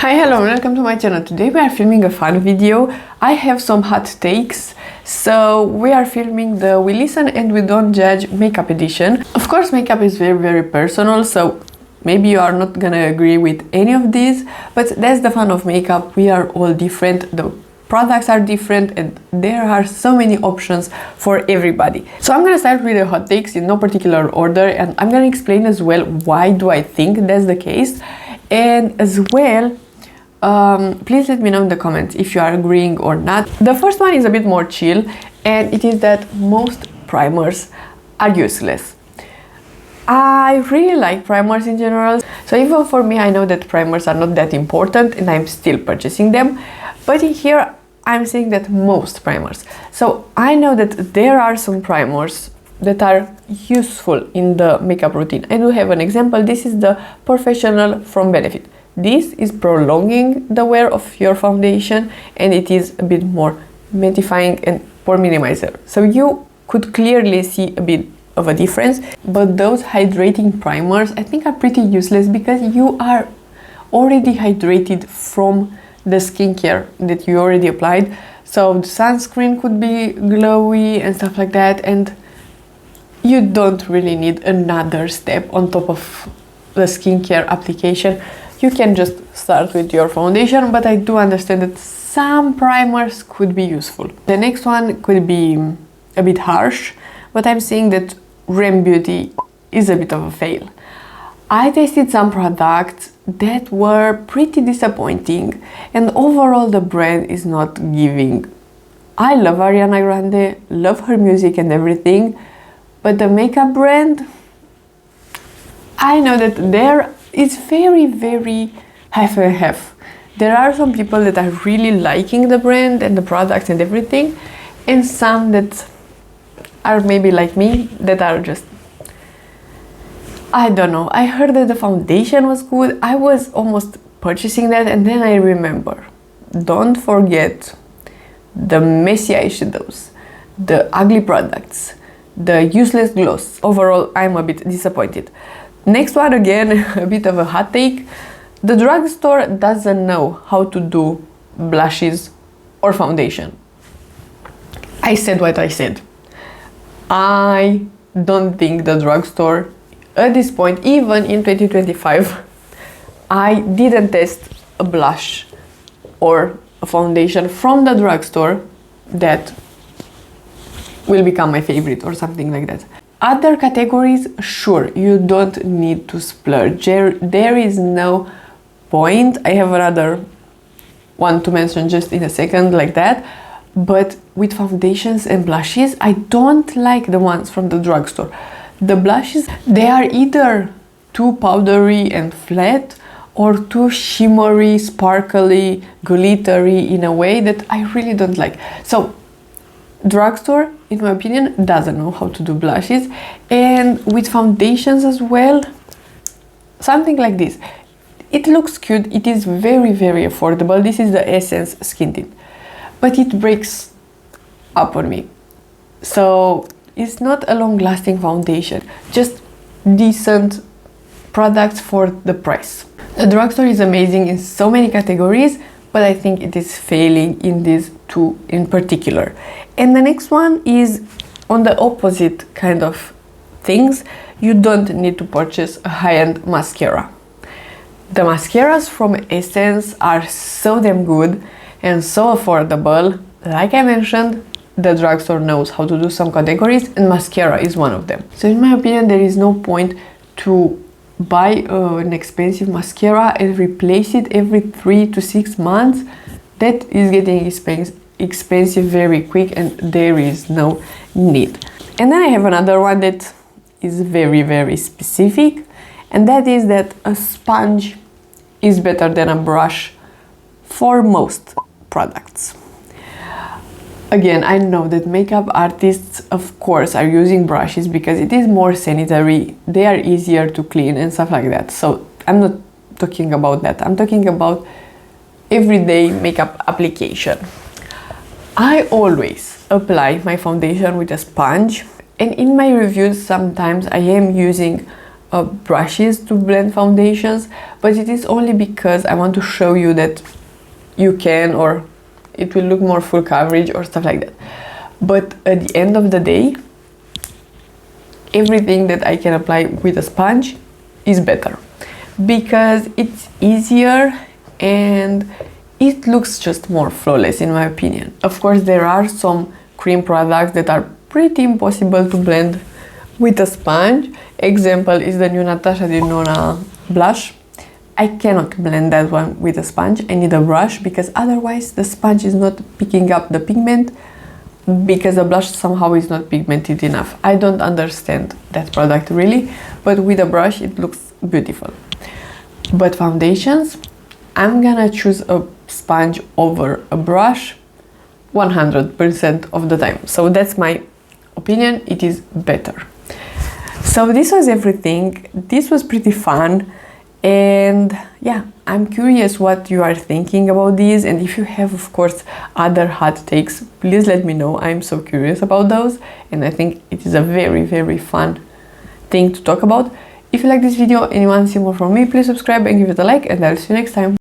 Hi, hello, welcome to my channel. Today we are filming a fun video. I have some hot takes. So we are filming the We Listen and We Don't Judge makeup edition. Of course, makeup is very personal, so maybe you are not gonna agree with any of these, but that's the fun of makeup. We are all different, the products are different, and there are so many options for everybody. So I'm gonna start with the hot takes in no particular order, and I'm gonna explain as well why do I think that's the case. And as well, please let me know in the comments if you are agreeing or not. The first one is a bit more chill, and it is that most primers are useless. I really like primers in general, so even for me, I know that primers are not that important and I'm still purchasing them, but in here I'm saying that most primers. So I know that there are some primers that are useful in the makeup routine. I do have an example. This is the Professional from Benefit. This is prolonging the wear of your foundation, and it is a bit more mattifying and pore minimizer. So you could clearly see a bit of a difference, but those hydrating primers I think are pretty useless because you are already hydrated from the skincare that you already applied. So the sunscreen could be glowy and stuff like that, and you don't really need another step on top of the skincare application. You can just start with your foundation, but I do understand that some primers could be useful. The next one could be a bit harsh, but I'm saying that Rephr Beauty is a bit of a fail. I tasted some products that were pretty disappointing, and overall the brand is not giving. I love Ariana Grande, love her music and everything, but the makeup brand, I know that it's very half and half. There are some people that are really liking the brand and the products and everything, and some that are maybe like me, that are just, I don't know. I heard that the foundation was good. I was almost purchasing that, and then I remember, don't forget the messy eyeshadows, the ugly products, the useless gloss. Overall, I'm a bit disappointed. Next one, again, a bit of a hot take. The drugstore doesn't know how to do blushes or foundation. I said what I said. I don't think the drugstore, at this point, even in 2025, I didn't test a blush or a foundation from the drugstore that will become my favorite or something like that. Other categories, sure, you don't need to splurge. There is no point. I have another one to mention just in a second like that. But with foundations and blushes, I don't like the ones from the drugstore. The blushes, they are either too powdery and flat or too shimmery, sparkly, glittery in a way that I really don't like. So drugstore, in my opinion, doesn't know how to do blushes. And with foundations as well, something like this. It looks cute, it is very affordable. This is the Essence Skin Tint, but it breaks up on me. So it's not a long-lasting foundation, just decent products for the price. The drugstore is amazing in so many categories, but I think it is failing in these two in particular. And the next one is on the opposite kind of things. You don't need to purchase a high-end mascara. The mascaras from Essence are so damn good and so affordable. Like I mentioned, the drugstore knows how to do some categories, and mascara is one of them. So in my opinion, there is no point to buy an expensive mascara and replace it every 3 to 6 months. That is getting expensive very quick, and there is no need. And then I have another one that is very specific, and that is that a sponge is better than a brush for most products. Again, I know that makeup artists, of course, are using brushes because it is more sanitary, they are easier to clean and stuff like that. So I'm not talking about that. I'm talking about everyday makeup application. I always apply my foundation with a sponge, and in my reviews sometimes I am using brushes to blend foundations, but it is only because I want to show you that you can, or it will look more full coverage or stuff like that. But at the end of the day, everything that I can apply with a sponge is better because it's easier and it looks just more flawless in my opinion. Of course, there are some cream products that are pretty impossible to blend with a sponge. Example is the new Natasha Denona blush. I cannot blend that one with a sponge. I need a brush because otherwise the sponge is not picking up the pigment because the blush somehow is not pigmented enough. I don't understand that product really, but with a brush it looks beautiful. But foundations, I'm gonna choose a sponge over a brush 100% of the time. So that's my opinion, it is better. So this was everything. This was pretty fun. And yeah, I'm curious what you are thinking about these, and if you have, of course, other hot takes, please let me know. I'm so curious about those, and I think it is a very, very fun thing to talk about. If you like this video and you want to see more from me, please subscribe and give it a like, and I'll see you next time.